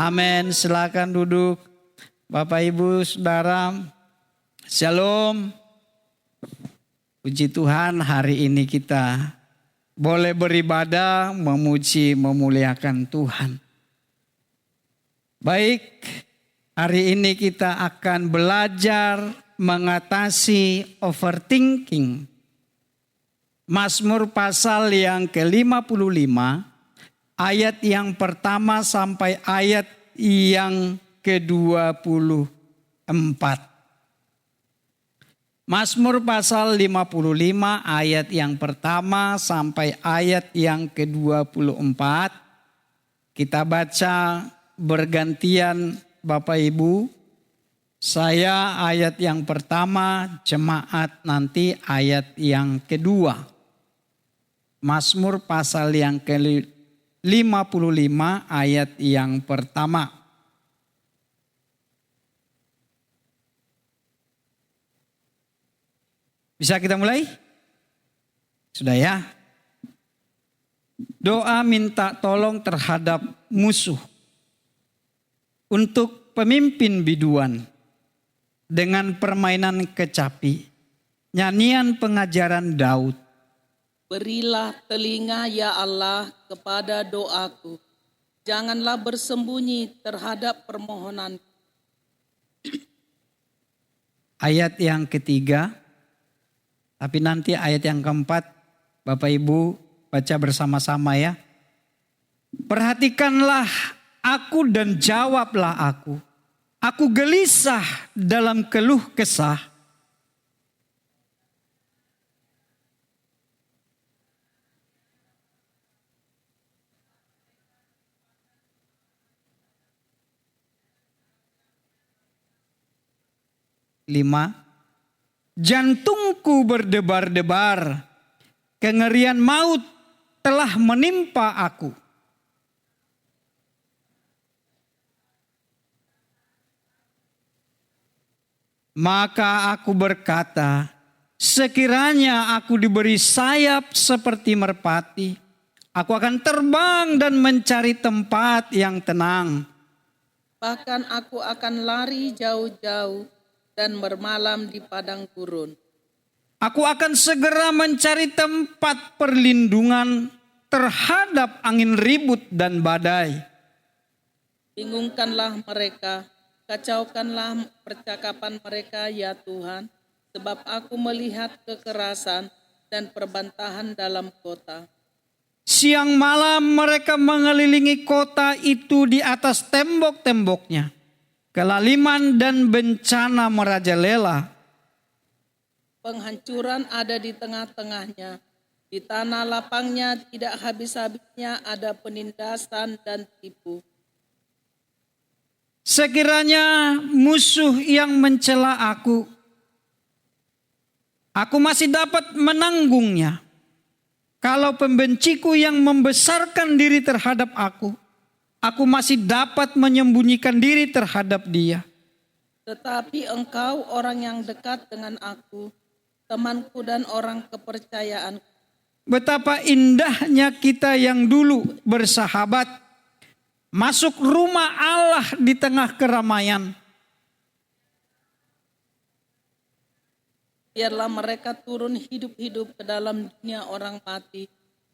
Amin. Silakan duduk. Bapak Ibu Saudara, Shalom. Puji Tuhan, hari ini kita boleh beribadah, memuji, memuliakan Tuhan. Baik, hari ini kita akan belajar mengatasi overthinking. Mazmur pasal yang ke-55, ayat yang pertama sampai ayat yang ke-24. Mazmur pasal 55 ayat yang pertama sampai ayat yang ke-24. Kita baca bergantian Bapak Ibu. Saya ayat yang pertama, jemaat nanti ayat yang kedua. Mazmur pasal yang ke-55 ayat yang pertama. Bisa kita mulai? Sudah ya? Doa minta tolong terhadap musuh. Untuk pemimpin biduan. Dengan permainan kecapi. Nyanyian pengajaran Daud. Berilah telinga ya Allah kepada doaku. Janganlah bersembunyi terhadap permohonan. Ayat yang ketiga. Tapi nanti ayat yang keempat, Bapak Ibu baca bersama-sama ya. Perhatikanlah aku dan jawablah aku. Aku gelisah dalam keluh kesah. Lima, jantungku berdebar-debar, kengerian maut telah menimpa aku. Maka aku berkata, sekiranya aku diberi sayap seperti merpati, aku akan terbang dan mencari tempat yang tenang. Bahkan aku akan lari jauh-jauh dan bermalam di padang gurun. Aku akan segera mencari tempat perlindungan terhadap angin ribut dan badai. Bingungkanlah mereka, kacaukanlah percakapan mereka ya Tuhan, sebab aku melihat kekerasan dan perbantahan dalam kota. Siang malam mereka mengelilingi kota itu di atas tembok-temboknya. Kelaliman dan bencana merajalela. Penghancuran ada di tengah-tengahnya. Di tanah lapangnya tidak habis-habisnya ada penindasan dan tipu. Sekiranya musuh yang mencela aku masih dapat menanggungnya. Kalau pembenciku yang membesarkan diri terhadap aku masih dapat menyembunyikan diri terhadap dia. Tetapi engkau orang yang dekat dengan aku, temanku dan orang kepercayaan. Betapa indahnya kita yang dulu bersahabat, masuk rumah Allah di tengah keramaian. Biarlah mereka turun hidup-hidup ke dalam dunia orang mati,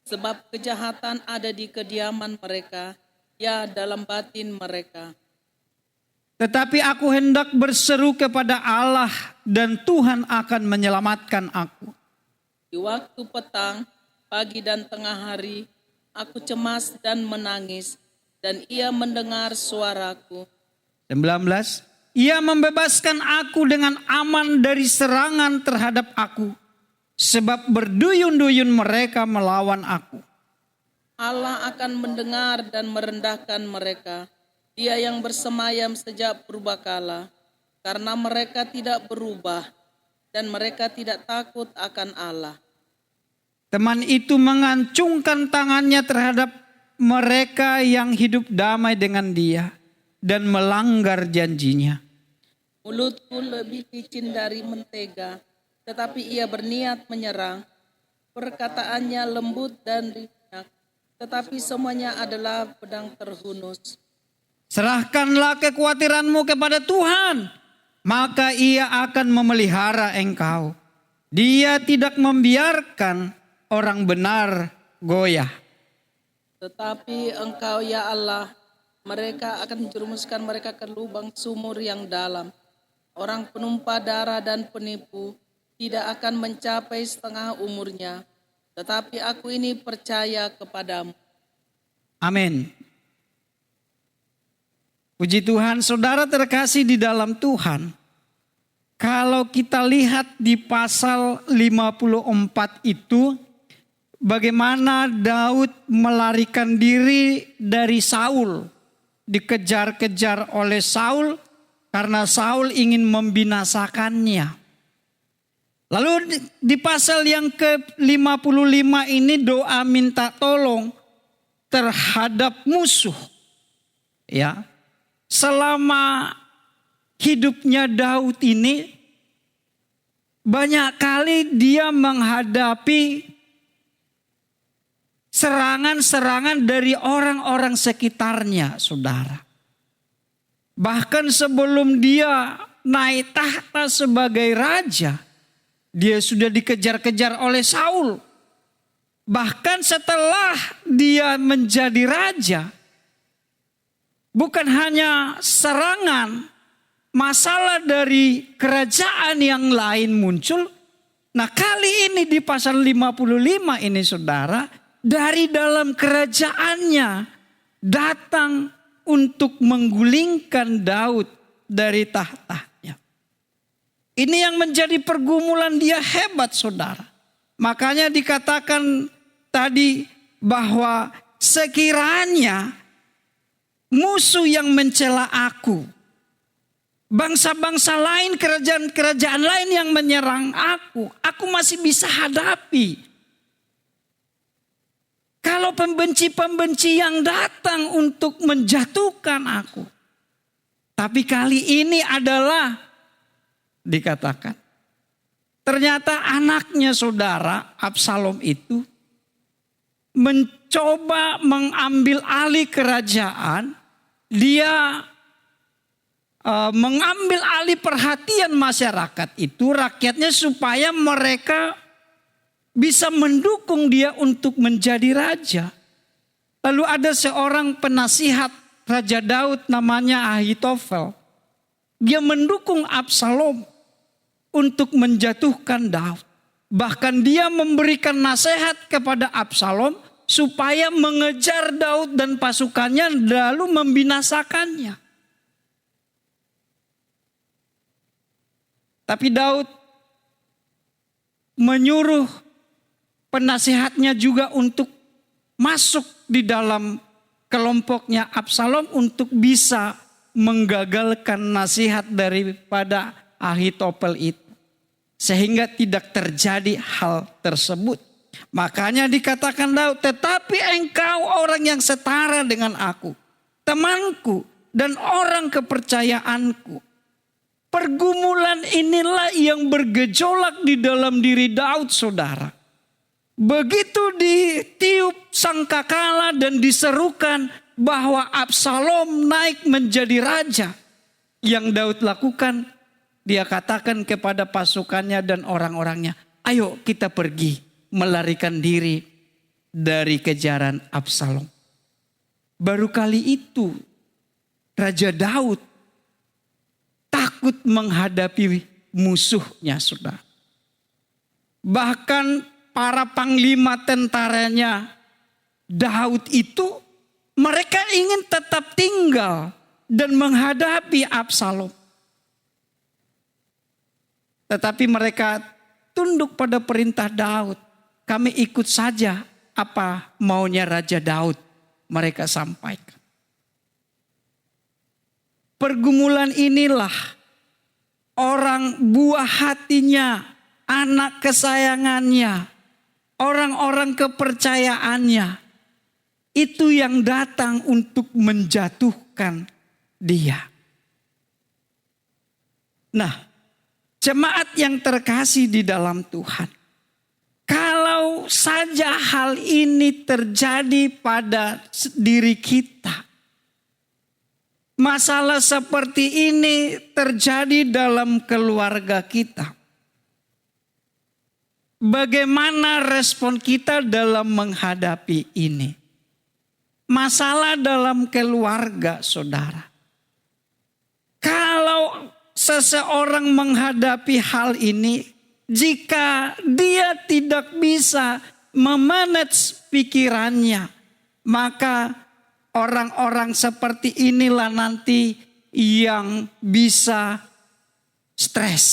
sebab kejahatan ada di kediaman mereka, ya dalam batin mereka. Tetapi aku hendak berseru kepada Allah dan Tuhan akan menyelamatkan aku. Di waktu petang, pagi dan tengah hari, aku cemas dan menangis, dan ia mendengar suaraku. 19. Ia membebaskan aku dengan aman dari serangan terhadap aku. Sebab berduyun-duyun mereka melawan aku. Allah akan mendengar dan merendahkan mereka. Dia yang bersemayam sejak purbakala. Karena mereka tidak berubah dan mereka tidak takut akan Allah. Teman itu mengancungkan tangannya terhadap mereka yang hidup damai dengan dia dan melanggar janjinya. Mulutku lebih licin dari mentega, tetapi ia berniat menyerang. Perkataannya lembut dan ringan, tetapi semuanya adalah pedang terhunus. Serahkanlah kekhawatiranmu kepada Tuhan, maka Ia akan memelihara engkau. Dia tidak membiarkan orang benar goyah. Tetapi Engkau ya Allah, mereka akan menjerumuskan mereka ke lubang sumur yang dalam. Orang penumpah darah dan penipu tidak akan mencapai setengah umurnya. Tetapi aku ini percaya kepadamu. Amin. Puji Tuhan, saudara terkasih di dalam Tuhan. Kalau kita lihat di pasal 54 itu, bagaimana Daud melarikan diri dari Saul. Dikejar-kejar oleh Saul karena Saul ingin membinasakannya. Lalu di pasal yang ke-55 ini doa minta tolong terhadap musuh. Ya. Selama hidupnya Daud ini banyak kali dia menghadapi serangan-serangan dari orang-orang sekitarnya, saudara. Bahkan sebelum dia naik tahta sebagai raja, dia sudah dikejar-kejar oleh Saul. Bahkan setelah dia menjadi raja, bukan hanya serangan, masalah dari kerajaan yang lain muncul. Nah, kali ini di pasal 55 ini, saudara, dari dalam kerajaannya datang untuk menggulingkan Daud dari tahtanya. Ini yang menjadi pergumulan dia hebat, saudara. Makanya dikatakan tadi bahwa sekiranya musuh yang mencela aku, bangsa-bangsa lain, kerajaan-kerajaan lain yang menyerang aku masih bisa hadapi. Kalau pembenci-pembenci yang datang untuk menjatuhkan aku. Tapi kali ini adalah dikatakan. Ternyata anaknya saudara Absalom itu mencoba mengambil alih kerajaan. Dia mengambil alih perhatian masyarakat itu, rakyatnya, supaya mereka bisa mendukung dia untuk menjadi raja. Lalu ada seorang penasihat Raja Daud namanya Ahitofel. Dia mendukung Absalom untuk menjatuhkan Daud. Bahkan dia memberikan nasihat kepada Absalom supaya mengejar Daud dan pasukannya lalu membinasakannya. Tapi Daud menyuruh penasihatnya juga untuk masuk di dalam kelompoknya Absalom untuk bisa menggagalkan nasihat daripada Ahitofel itu. Sehingga tidak terjadi hal tersebut. Makanya dikatakan Daud, tetapi engkau orang yang setara dengan aku, temanku dan orang kepercayaanku. Pergumulan inilah yang bergejolak di dalam diri Daud, saudara. Begitu ditiup sangkakala dan diserukan bahwa Absalom naik menjadi raja. Yang Daud lakukan, dia katakan kepada pasukannya dan orang-orangnya, ayo kita pergi melarikan diri dari kejaran Absalom. Baru kali itu Raja Daud takut menghadapi musuhnya, saudara. Bahkan para panglima tentaranya Daud itu, mereka ingin tetap tinggal dan menghadapi Absalom. Tetapi mereka tunduk pada perintah Daud. Kami ikut saja apa maunya Raja Daud, mereka sampaikan. Pergumulan inilah orang buah hatinya, anak kesayangannya, orang-orang kepercayaannya, itu yang datang untuk menjatuhkan dia. Nah, jemaat yang terkasih di dalam Tuhan, kalau saja hal ini terjadi pada diri kita, masalah seperti ini terjadi dalam keluarga kita, bagaimana respon kita dalam menghadapi ini? Masalah dalam keluarga, saudara. Kalau seseorang menghadapi hal ini, jika dia tidak bisa memanage pikirannya, maka orang-orang seperti inilah nanti yang bisa stres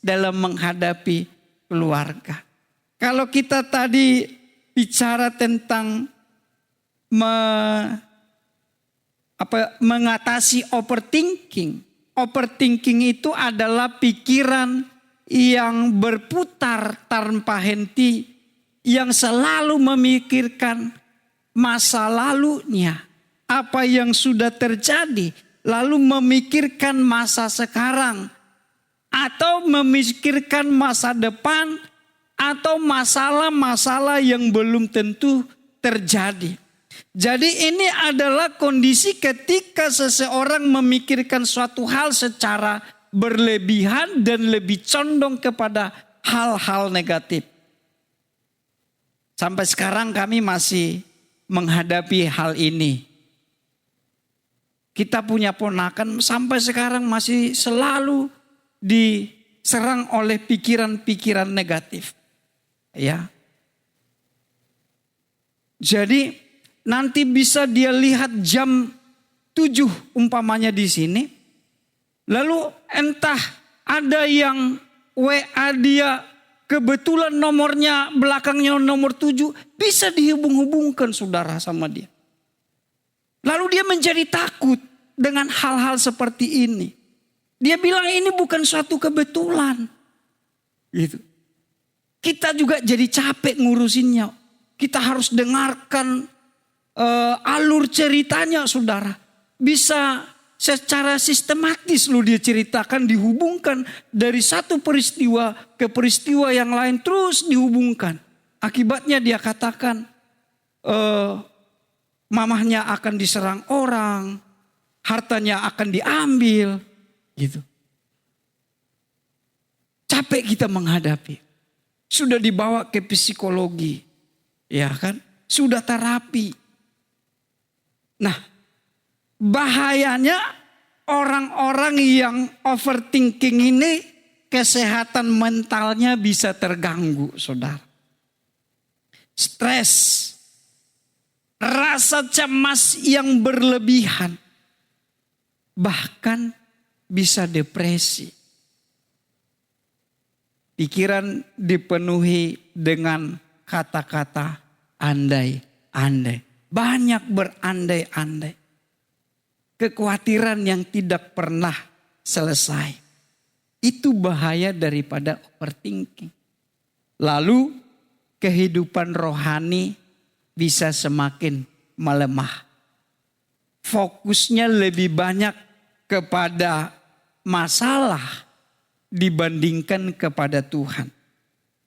dalam menghadapi keluarga. Kalau kita tadi bicara tentang mengatasi overthinking. Overthinking itu adalah pikiran yang berputar tanpa henti, yang selalu memikirkan masa lalunya, apa yang sudah terjadi, lalu memikirkan masa sekarang, atau memikirkan masa depan, atau masalah-masalah yang belum tentu terjadi. Jadi ini adalah kondisi ketika seseorang memikirkan suatu hal secara berlebihan dan lebih condong kepada hal-hal negatif. Sampai sekarang kami masih menghadapi hal ini. Kita punya ponakan sampai sekarang masih selalu diserang oleh pikiran-pikiran negatif. Ya. Jadi nanti bisa dia lihat jam 7 umpamanya di sini. Lalu entah ada yang WA dia kebetulan nomornya belakangnya nomor 7, bisa dihubung-hubungkan saudara sama dia. Lalu dia menjadi takut dengan hal-hal seperti ini. Dia bilang ini bukan suatu kebetulan. Gitu. Kita juga jadi capek ngurusinnya. Kita harus dengarkan alur ceritanya saudara. Bisa secara sistematis loh dia ceritakan, dihubungkan dari satu peristiwa ke peristiwa yang lain, terus dihubungkan. Akibatnya dia katakan mamahnya akan diserang orang, hartanya akan diambil, gitu. Capek kita menghadapi. Sudah dibawa ke psikologi, ya kan? Sudah terapi. Nah, bahayanya orang-orang yang overthinking ini kesehatan mentalnya bisa terganggu, saudara. Stres, rasa cemas yang berlebihan, bahkan bisa depresi. Pikiran dipenuhi dengan kata-kata andai-andai. Banyak berandai-andai. Kekhawatiran yang tidak pernah selesai. Itu bahaya daripada overthinking. Lalu kehidupan rohani bisa semakin melemah. Fokusnya lebih banyak kepada masalah dibandingkan kepada Tuhan.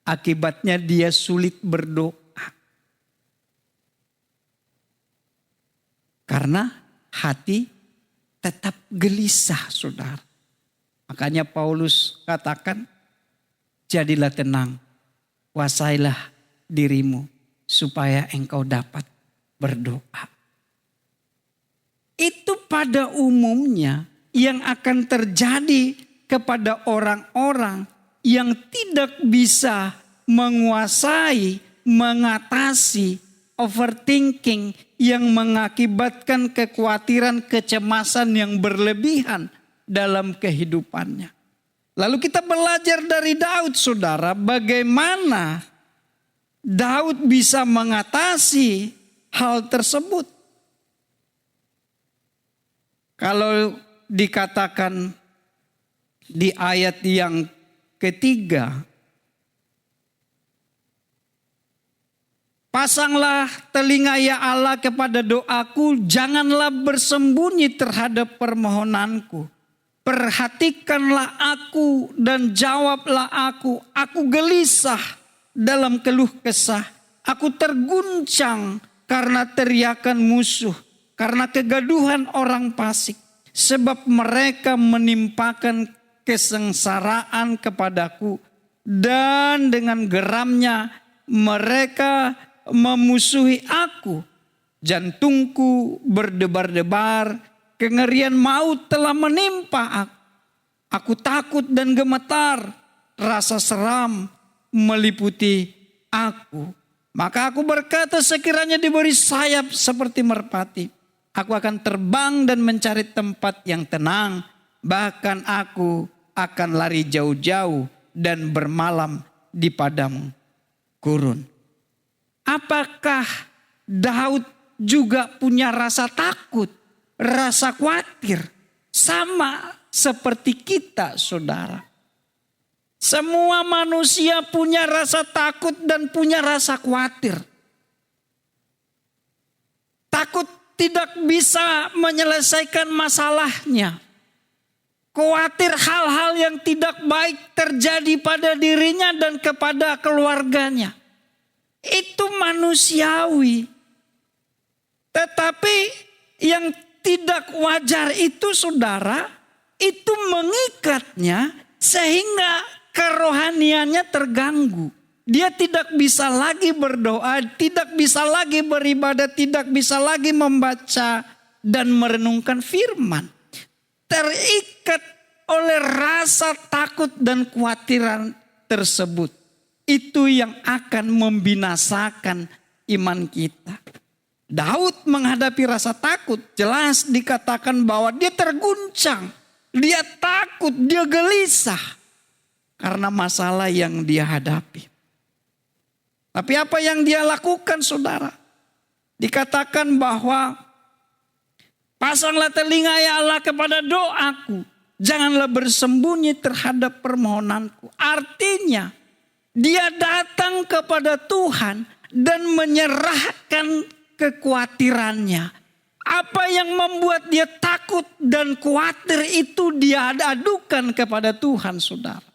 Akibatnya dia sulit berdoa. Karena hati tetap gelisah, saudara. Makanya Paulus katakan, jadilah tenang, kuasailah dirimu supaya engkau dapat berdoa. Itu pada umumnya yang akan terjadi kepada orang-orang yang tidak bisa menguasai, mengatasi overthinking yang mengakibatkan kekhawatiran, kecemasan yang berlebihan dalam kehidupannya. Lalu kita belajar dari Daud, saudara, bagaimana Daud bisa mengatasi hal tersebut. Kalau dikatakan di ayat yang ketiga, pasanglah telinga ya Allah kepada doaku, janganlah bersembunyi terhadap permohonanku. Perhatikanlah aku dan jawablah aku. Aku gelisah dalam keluh kesah. Aku terguncang karena teriakan musuh, karena kegaduhan orang fasik. sebab mereka menimpakan kesengsaraan kepadaku, dan dengan geramnya mereka memusuhi aku. Jantungku berdebar-debar, kengerian maut telah menimpa aku. Aku takut dan gemetar, rasa seram meliputi aku. Maka aku berkata, sekiranya diberi sayap seperti merpati, aku akan terbang dan mencari tempat yang tenang. Bahkan aku akan lari jauh-jauh dan bermalam di padang gurun. Apakah Daud juga punya rasa takut, rasa khawatir? Sama seperti kita, saudara. Semua manusia punya rasa takut dan punya rasa khawatir. Takut tidak bisa menyelesaikan masalahnya. Khawatir hal-hal yang tidak baik terjadi pada dirinya dan kepada keluarganya. Itu manusiawi. Tetapi yang tidak wajar itu, saudara, itu mengikatnya sehingga kerohaniannya terganggu. Dia tidak bisa lagi berdoa, tidak bisa lagi beribadah, tidak bisa lagi membaca dan merenungkan firman. Terikat oleh rasa takut dan kekhawatiran tersebut. Itu yang akan membinasakan iman kita. Daud menghadapi rasa takut, jelas dikatakan bahwa dia terguncang, dia takut, dia gelisah karena masalah yang dia hadapi. Tapi apa yang dia lakukan, saudara? Dikatakan bahwa pasanglah telinga ya Allah kepada doaku, janganlah bersembunyi terhadap permohonanku. Artinya dia datang kepada Tuhan dan menyerahkan kekhawatirannya. Apa yang membuat dia takut dan khawatir itu dia adukan kepada Tuhan, saudara.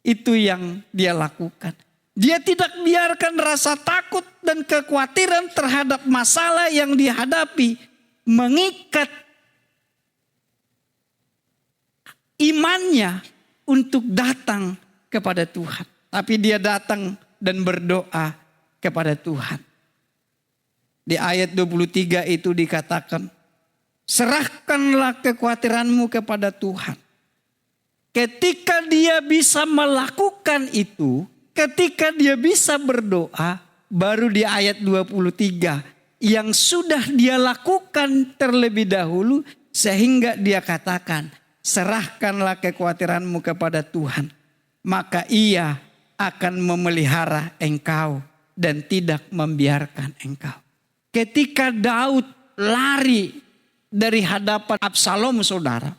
Itu yang dia lakukan. Dia tidak biarkan rasa takut dan kekhawatiran terhadap masalah yang dihadapi mengikat imannya untuk datang kepada Tuhan. Tapi dia datang dan berdoa kepada Tuhan. Di ayat 23 itu dikatakan, serahkanlah kekhawatiranmu kepada Tuhan. Ketika dia bisa melakukan itu, ketika dia bisa berdoa, baru di ayat 23 yang sudah dia lakukan terlebih dahulu, sehingga dia katakan, serahkanlah kekhawatiranmu kepada Tuhan, maka Ia akan memelihara engkau dan tidak membiarkan engkau. Ketika Daud lari dari hadapan Absalom, saudara,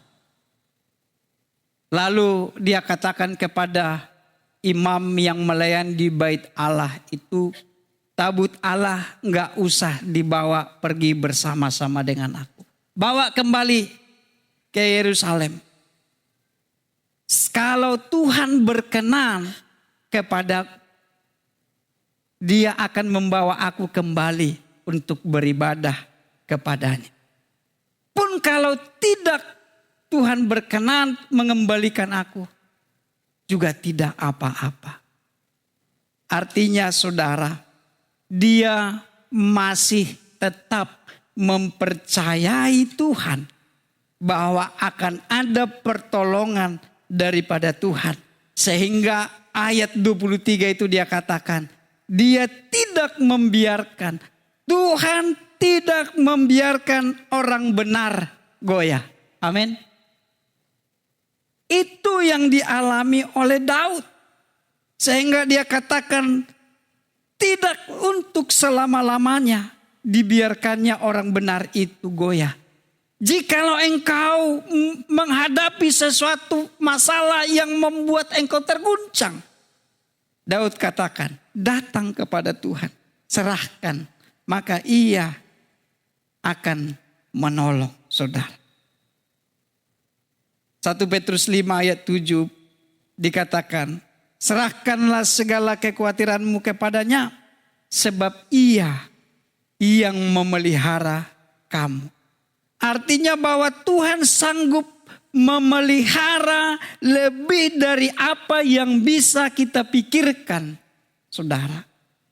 lalu dia katakan kepada imam yang melayani di bait Allah itu, tabut Allah nggak usah dibawa pergi bersama-sama dengan aku. Bawa kembali ke Yerusalem. Kalau Tuhan berkenan kepada, Dia akan membawa aku kembali untuk beribadah kepadanya. Pun kalau tidak Tuhan berkenan mengembalikan aku, juga tidak apa-apa. Artinya, saudara, dia masih tetap mempercayai Tuhan bahwa akan ada pertolongan daripada Tuhan. Sehingga ayat 23 itu dia katakan, dia tidak membiarkan, Tuhan tidak membiarkan orang benar goyah. Amin. Itu yang dialami oleh Daud. Sehingga dia katakan, tidak untuk selama-lamanya dibiarkannya orang benar itu goyah. Jikalau engkau menghadapi sesuatu masalah yang membuat engkau terguncang, Daud katakan, datang kepada Tuhan, serahkan, maka Ia akan menolong, saudara. 1 Petrus 5 ayat 7 dikatakan, serahkanlah segala kekhawatiranmu kepadanya, sebab Ia yang memelihara kamu. Artinya bahwa Tuhan sanggup memelihara lebih dari apa yang bisa kita pikirkan, saudara.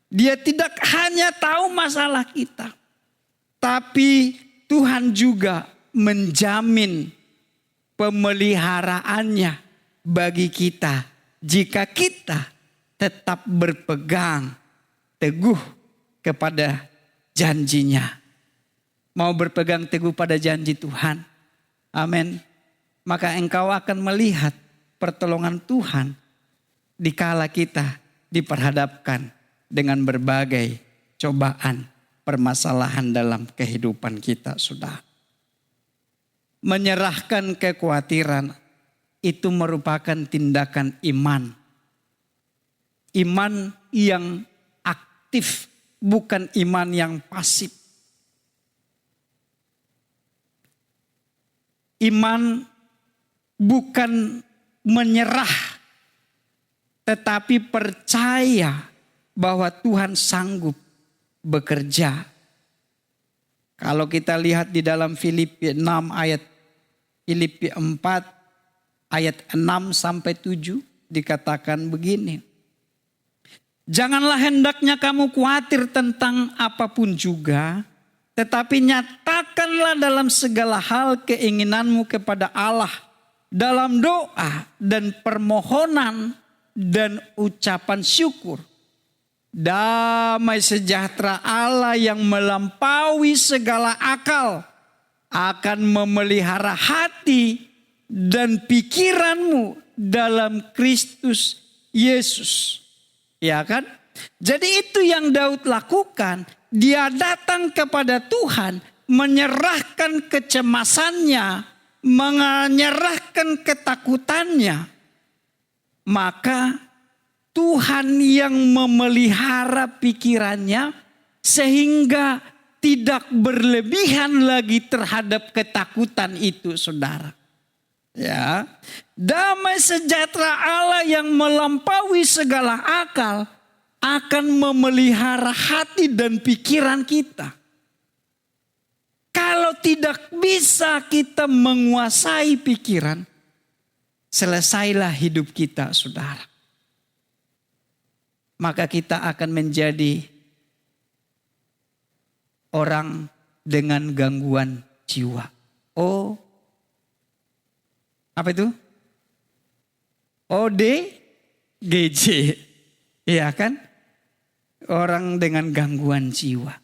Dia tidak hanya tahu masalah kita, tapi Tuhan juga menjamin pemeliharaannya bagi kita jika kita tetap berpegang teguh kepada janjinya. Mau berpegang teguh pada janji Tuhan. Amin. Maka engkau akan melihat pertolongan Tuhan dikala kita diperhadapkan dengan berbagai cobaan, permasalahan dalam kehidupan kita, saudara. Menyerahkan kekhawatiran itu merupakan tindakan iman. Iman yang aktif, bukan iman yang pasif. Iman bukan menyerah, tetapi percaya bahwa Tuhan sanggup bekerja. Kalau kita lihat di dalam Filipi 6 ayat Filipi 4 ayat 6 sampai 7 dikatakan begini. Janganlah hendaknya kamu khawatir tentang apapun juga, tetapi nyatakanlah dalam segala hal keinginanmu kepada Allah dalam doa dan permohonan dan ucapan syukur. Damai sejahtera Allah yang melampaui segala akal akan memelihara hati dan pikiranmu dalam Kristus Yesus. Ya kan? Jadi itu yang Daud lakukan. Dia datang kepada Tuhan, menyerahkan kecemasannya, menyerahkan ketakutannya. Maka Tuhan yang memelihara pikirannya sehingga tidak berlebihan lagi terhadap ketakutan itu, saudara. Ya, damai sejahtera Allah yang melampaui segala akal akan memelihara hati dan pikiran kita. Kalau tidak bisa kita menguasai pikiran, selesailah hidup kita, saudara. Maka kita akan menjadi orang dengan gangguan jiwa. Oh, apa itu? ODGJ. Iya kan? Orang dengan gangguan jiwa.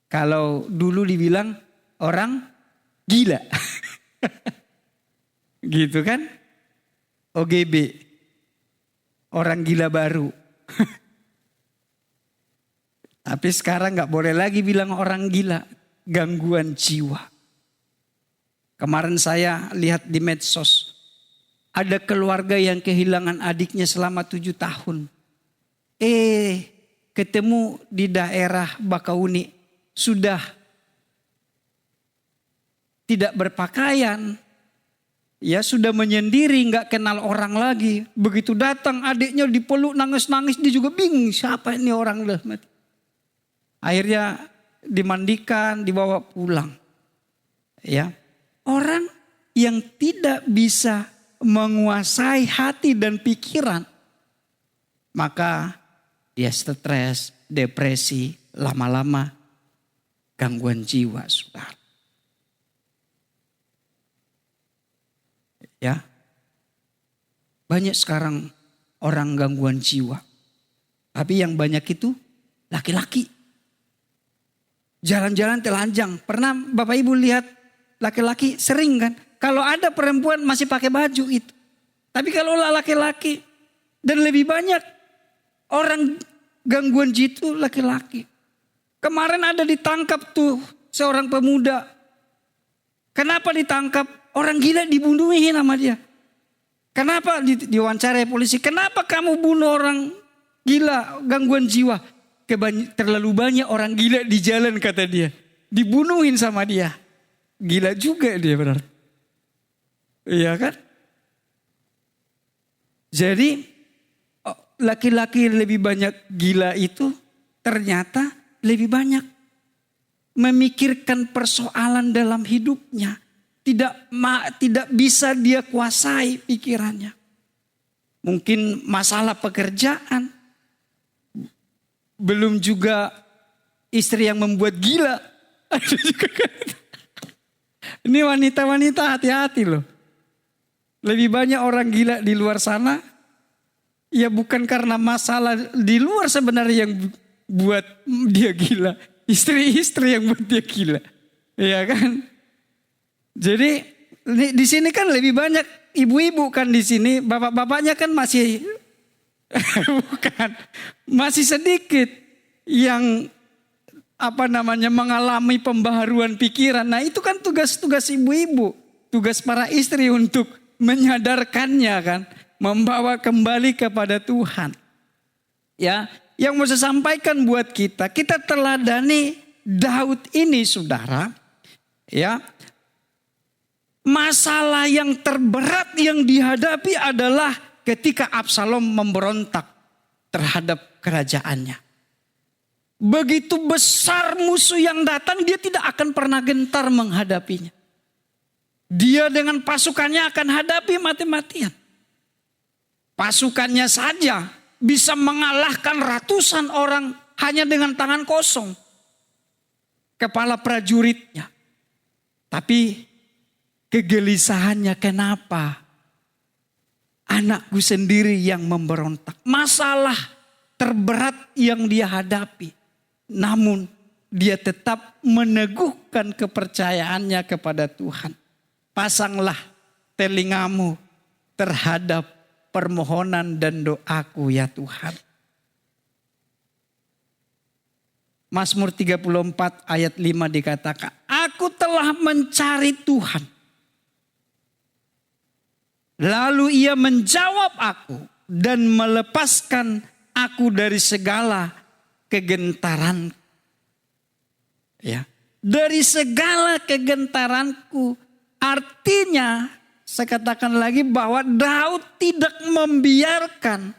Kalau dulu dibilang orang gila. Gitu kan? OGB. Orang gila baru. Tapi sekarang gak boleh lagi bilang orang gila. Gangguan jiwa. Kemarin saya lihat di medsos. Ada keluarga yang kehilangan adiknya selama 7 tahun. Ketemu di daerah Bakauni. Sudah tidak berpakaian. Ya sudah menyendiri, gak kenal orang lagi. Begitu datang adiknya dipeluk nangis-nangis, dia juga bingung siapa ini orang. Akhirnya dimandikan, dibawa pulang. Ya, orang yang tidak bisa menguasai hati dan pikiran, maka dia stres, depresi, lama-lama gangguan jiwa, saudara. Ya, banyak sekarang orang gangguan jiwa. Tapi yang banyak itu laki-laki. Jalan-jalan telanjang. Pernah Bapak Ibu lihat laki-laki sering kan? Kalau ada perempuan masih pakai baju itu. Tapi kalau laki-laki dan lebih banyak orang gangguan jiwa itu laki-laki. Kemarin ada ditangkap tuh seorang pemuda. Kenapa ditangkap? Orang gila dibunuhin sama dia. Kenapa diwawancarai polisi? Kenapa kamu bunuh orang gila gangguan jiwa? Terlalu banyak orang gila di jalan kata dia. Dibunuhin sama dia. Gila juga dia berarti. Iya kan? Jadi laki-laki lebih banyak gila itu ternyata lebih banyak memikirkan persoalan dalam hidupnya. Tidak bisa dia kuasai pikirannya. Mungkin masalah pekerjaan. Belum juga istri yang membuat gila. Ini wanita-wanita hati-hati loh. Lebih banyak orang gila di luar sana. Ya bukan karena masalah di luar sebenarnya yang buat dia gila. Istri-istri yang buat dia gila. Iya kan? Jadi di sini kan lebih banyak ibu-ibu kan di sini. Bapak-bapaknya kan masih bukan. Masih sedikit yang mengalami pembaharuan pikiran. Nah itu kan tugas-tugas ibu-ibu. Tugas para istri untuk menyadarkannya kan. Membawa kembali kepada Tuhan. Ya, yang mau saya sampaikan buat kita teladani Daud ini saudara. Ya, masalah yang terberat yang dihadapi adalah ketika Absalom memberontak terhadap kerajaannya. Begitu besar musuh yang datang, dia tidak akan pernah gentar menghadapinya. Dia dengan pasukannya akan hadapi mati-matian. Pasukannya saja bisa mengalahkan ratusan orang hanya dengan tangan kosong. Kepala prajuritnya. Tapi kegelisahannya kenapa? Anakku sendiri yang memberontak. Masalah terberat yang dia hadapi. Namun dia tetap meneguhkan kepercayaannya kepada Tuhan. Pasanglah telingamu terhadap permohonan dan doaku ya Tuhan. Mazmur 34 ayat 5 dikatakan, aku telah mencari Tuhan. Lalu ia menjawab aku dan melepaskan aku dari segala kegentaran. Ya, dari segala kegentaranku. Artinya saya katakan lagi bahwa Daud tidak membiarkan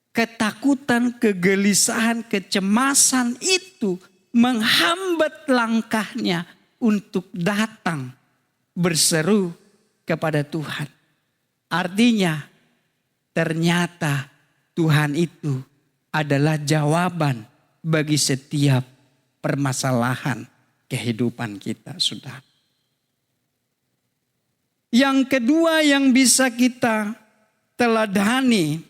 ketakutan, kegelisahan, kecemasan itu menghambat langkahnya untuk datang berseru kepada Tuhan. Artinya ternyata Tuhan itu adalah jawaban bagi setiap permasalahan kehidupan kita, saudara. Yang kedua yang bisa kita teladani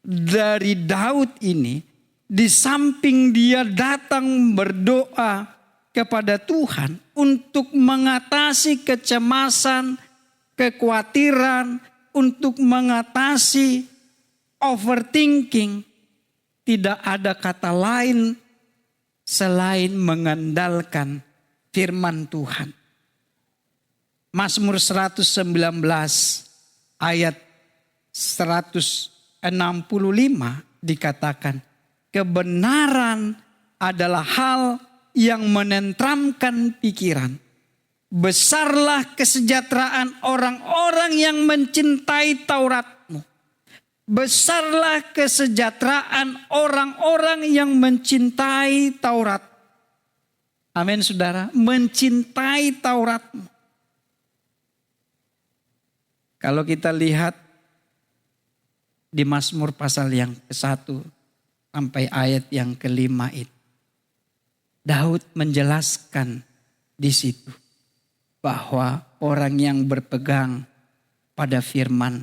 dari Daud ini, di samping dia datang berdoa kepada Tuhan untuk mengatasi kecemasan, kekhawatiran, untuk mengatasi overthinking, tidak ada kata lain selain mengandalkan firman Tuhan. Mazmur 119 ayat 165 dikatakan, kebenaran adalah hal yang menenteramkan pikiran. Besarlah kesejahteraan orang-orang yang mencintai Taurat-Mu. Besarlah kesejahteraan orang-orang yang mencintai Taurat. Amin saudara, mencintai Taurat-Mu. Kalau kita lihat di Mazmur pasal yang ke-1 sampai ayat yang ke-5 itu. Daud menjelaskan di situ bahwa orang yang berpegang pada firman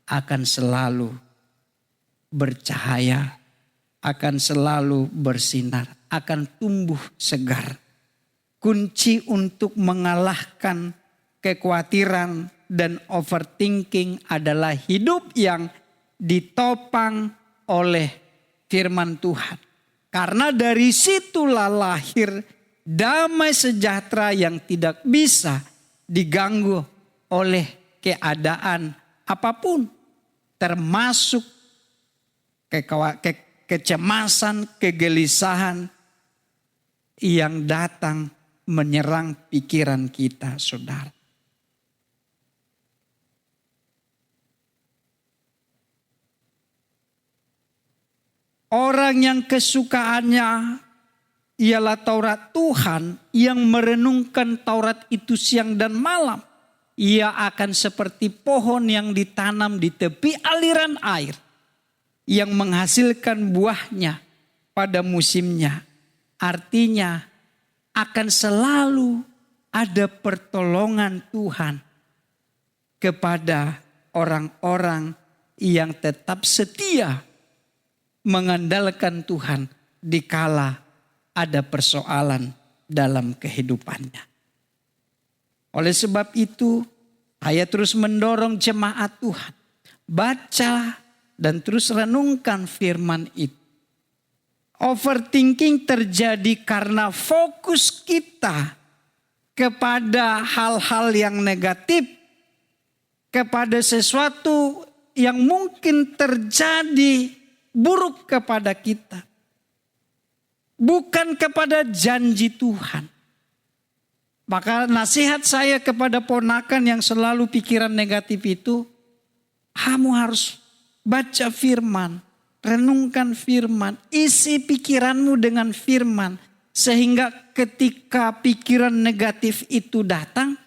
akan selalu bercahaya, akan selalu bersinar, akan tumbuh segar. Kunci untuk mengalahkan kekhawatiran dan overthinking adalah hidup yang ditopang oleh firman Tuhan. Karena dari situlah lahir damai sejahtera yang tidak bisa diganggu oleh keadaan apapun. Termasuk kecemasan, kegelisahan yang datang menyerang pikiran kita, saudara. Orang yang kesukaannya ialah Taurat Tuhan yang merenungkan Taurat itu siang dan malam. Ia akan seperti pohon yang ditanam di tepi aliran air, yang menghasilkan buahnya pada musimnya. Artinya akan selalu ada pertolongan Tuhan kepada orang-orang yang tetap setia mengandalkan Tuhan dikala ada persoalan dalam kehidupannya. Oleh sebab itu, saya terus mendorong jemaat Tuhan, baca dan terus renungkan firman itu. Overthinking terjadi karena fokus kita kepada hal-hal yang negatif, kepada sesuatu yang mungkin terjadi buruk kepada kita. Bukan kepada janji Tuhan. Maka nasihat saya kepada ponakan yang selalu pikiran negatif itu, kamu harus baca firman, renungkan firman, isi pikiranmu dengan firman. Sehingga ketika pikiran negatif itu datang,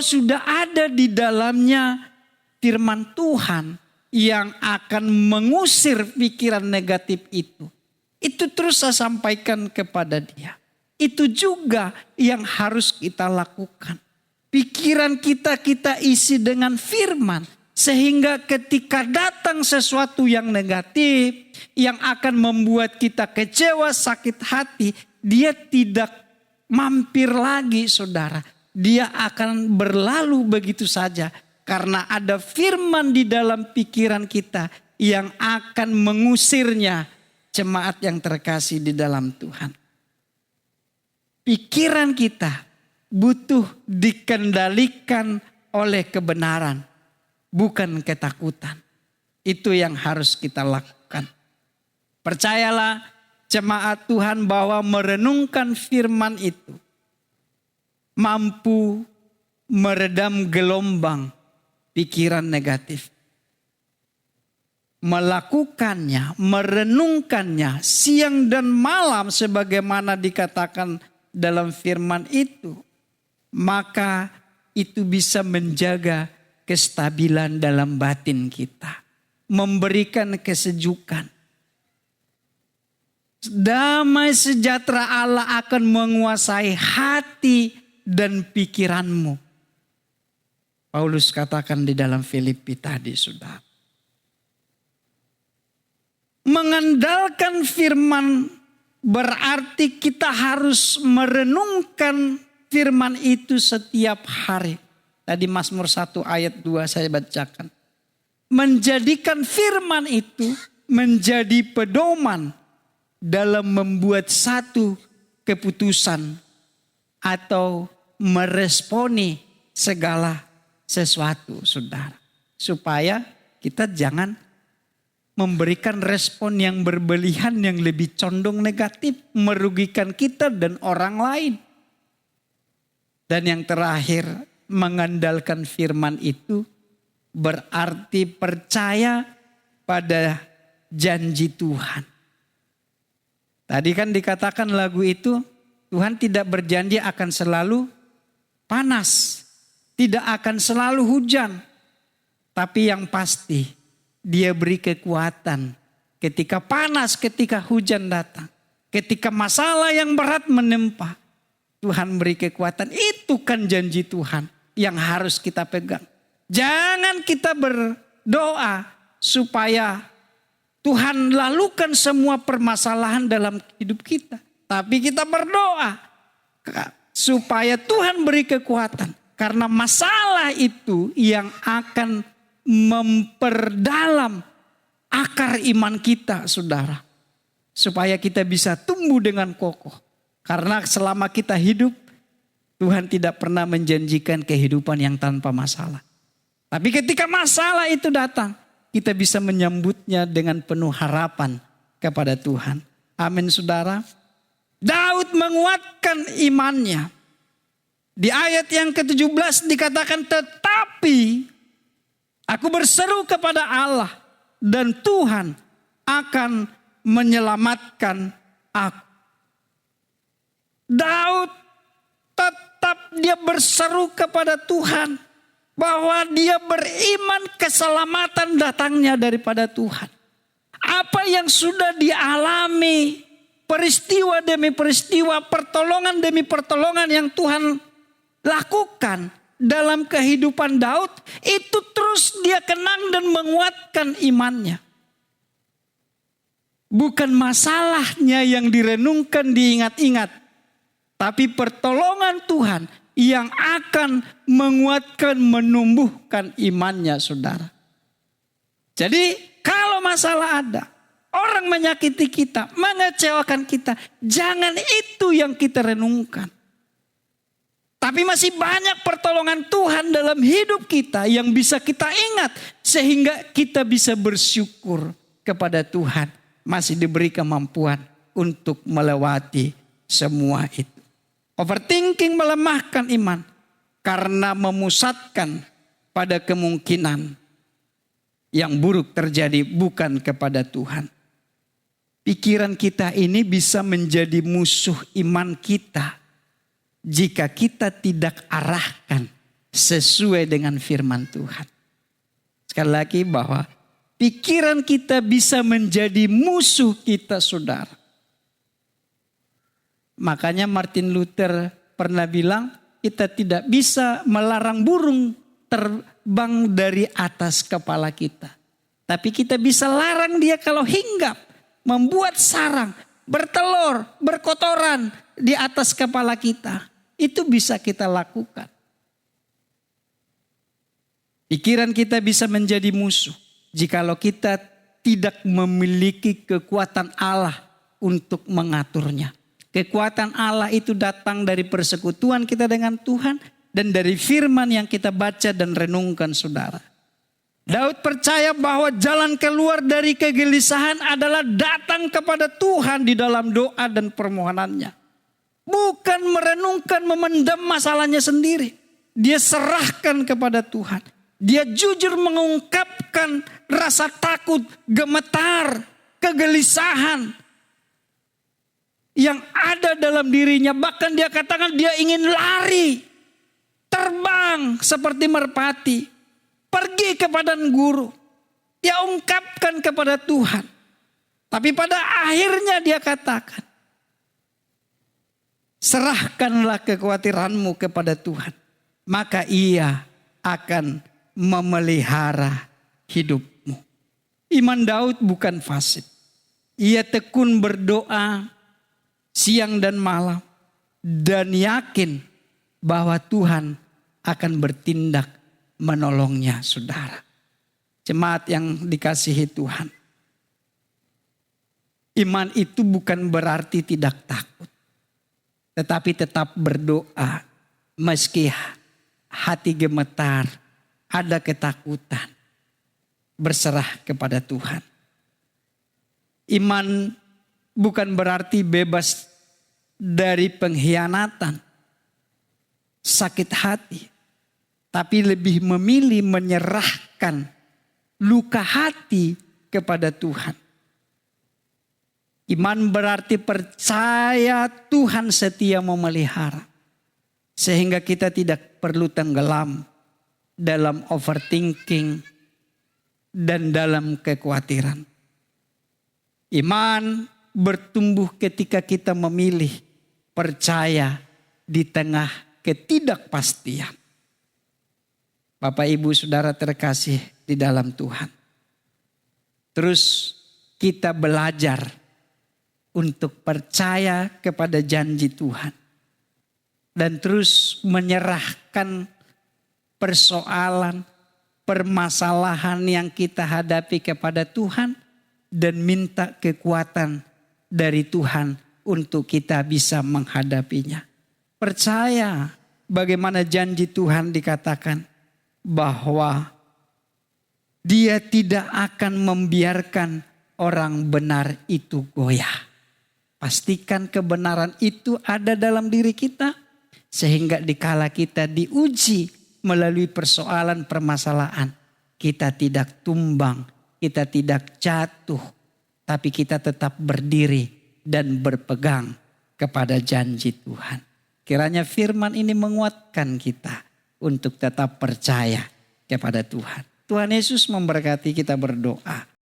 sudah ada di dalamnya firman Tuhan yang akan mengusir pikiran negatif itu. Itu terus saya sampaikan kepada dia. Itu juga yang harus kita lakukan. Pikiran kita isi dengan firman. Sehingga ketika datang sesuatu yang negatif, yang akan membuat kita kecewa, sakit hati, dia tidak mampir lagi, saudara. Dia akan berlalu begitu saja. Karena ada firman di dalam pikiran kita yang akan mengusirnya. Jemaat yang terkasih di dalam Tuhan. Pikiran kita butuh dikendalikan oleh kebenaran. Bukan ketakutan. Itu yang harus kita lakukan. Percayalah jemaat Tuhan bahwa merenungkan firman itu mampu meredam gelombang pikiran negatif. Melakukannya, merenungkannya siang dan malam sebagaimana dikatakan dalam firman itu. Maka itu bisa menjaga kestabilan dalam batin kita. Memberikan kesejukan. Damai sejahtera Allah akan menguasai hati dan pikiranmu. Paulus katakan di dalam Filipi tadi, saudara. Mengandalkan firman berarti kita harus merenungkan firman itu setiap hari. Tadi Mazmur 1 ayat 2 saya bacakan. Menjadikan firman itu menjadi pedoman dalam membuat satu keputusan atau meresponi segala sesuatu, saudara. Supaya kita jangan memberikan respon yang berlebihan yang lebih condong negatif. Merugikan kita dan orang lain. Dan yang terakhir, mengandalkan firman itu berarti percaya pada janji Tuhan. Tadi kan dikatakan lagu itu, Tuhan tidak berjanji akan selalu panas. Tidak akan selalu hujan. Tapi yang pasti Dia beri kekuatan ketika panas, ketika hujan datang. Ketika masalah yang berat menempa. Tuhan beri kekuatan. Itu kan janji Tuhan yang harus kita pegang. Jangan kita berdoa supaya Tuhan lalukan semua permasalahan dalam hidup kita. Tapi kita berdoa supaya Tuhan beri kekuatan. Karena masalah itu yang akan memperdalam akar iman kita, saudara. Supaya kita bisa tumbuh dengan kokoh. Karena selama kita hidup, Tuhan tidak pernah menjanjikan kehidupan yang tanpa masalah. Tapi ketika masalah itu datang, kita bisa menyambutnya dengan penuh harapan kepada Tuhan. Amin, saudara. Daud menguatkan imannya. Di ayat yang ke-17 dikatakan, tetapi aku berseru kepada Allah dan Tuhan akan menyelamatkan aku. Daud tetap dia berseru kepada Tuhan bahwa dia beriman keselamatan datangnya daripada Tuhan. Apa yang sudah dialami, peristiwa demi peristiwa, pertolongan demi pertolongan yang Tuhan lakukan dalam kehidupan Daud, itu terus dia kenang dan menguatkan imannya. Bukan masalahnya yang direnungkan, diingat-ingat, tapi pertolongan Tuhan yang akan menguatkan, menumbuhkan imannya, saudara. Jadi kalau masalah ada, orang menyakiti kita, mengecewakan kita, jangan itu yang kita renungkan. Tapi masih banyak pertolongan Tuhan dalam hidup kita yang bisa kita ingat, sehingga kita bisa bersyukur kepada Tuhan masih diberi kemampuan untuk melewati semua itu. Overthinking melemahkan iman karena memusatkan pada kemungkinan yang buruk terjadi bukan kepada Tuhan. Pikiran kita ini bisa menjadi musuh iman kita jika kita tidak arahkan sesuai dengan firman Tuhan. Sekali lagi bahwa pikiran kita bisa menjadi musuh kita, saudara. Makanya Martin Luther pernah bilang, kita tidak bisa melarang burung terbang dari atas kepala kita. Tapi kita bisa larang dia kalau hinggap, membuat sarang, bertelur, berkotoran di atas kepala kita. Itu bisa kita lakukan. Pikiran kita bisa menjadi musuh jikalau kita tidak memiliki kekuatan Allah untuk mengaturnya. Kekuatan Allah itu datang dari persekutuan kita dengan Tuhan dan dari firman yang kita baca dan renungkan, saudara. Daud percaya bahwa jalan keluar dari kegelisahan adalah datang kepada Tuhan di dalam doa dan permohonannya. Bukan merenungkan, memendam masalahnya sendiri. Dia serahkan kepada Tuhan. Dia jujur mengungkapkan rasa takut, gemetar, kegelisahan yang ada dalam dirinya. Bahkan dia katakan dia ingin lari, terbang seperti merpati, pergi ke padang guru. Dia ungkapkan kepada Tuhan. Tapi pada akhirnya dia katakan, serahkanlah kekhawatiranmu kepada Tuhan, maka Ia akan memelihara hidupmu. Iman Daud bukan fasik. Ia tekun berdoa siang dan malam dan yakin bahwa Tuhan akan bertindak menolongnya, saudara. Jemaat yang dikasihi Tuhan. Iman itu bukan berarti tidak takut, tetapi tetap berdoa meski hati gemetar, ada ketakutan, berserah kepada Tuhan. Iman bukan berarti bebas dari pengkhianatan, sakit hati, tapi lebih memilih menyerahkan luka hati kepada Tuhan. Iman berarti percaya Tuhan setia memelihara, sehingga kita tidak perlu tenggelam dalam overthinking dan dalam kekhawatiran. Iman bertumbuh ketika kita memilih percaya di tengah ketidakpastian. Bapak, Ibu, Saudara terkasih di dalam Tuhan. Terus kita belajar untuk percaya kepada janji Tuhan. Dan terus menyerahkan persoalan, permasalahan yang kita hadapi kepada Tuhan. Dan minta kekuatan dari Tuhan untuk kita bisa menghadapinya. Percaya bagaimana janji Tuhan dikatakan bahwa Dia tidak akan membiarkan orang benar itu goyah. Pastikan kebenaran itu ada dalam diri kita, sehingga dikala kita diuji melalui persoalan permasalahan, kita tidak tumbang, kita tidak jatuh, tapi kita tetap berdiri dan berpegang kepada janji Tuhan. Kiranya firman ini menguatkan kita untuk tetap percaya kepada Tuhan. Tuhan Yesus memberkati, kita berdoa.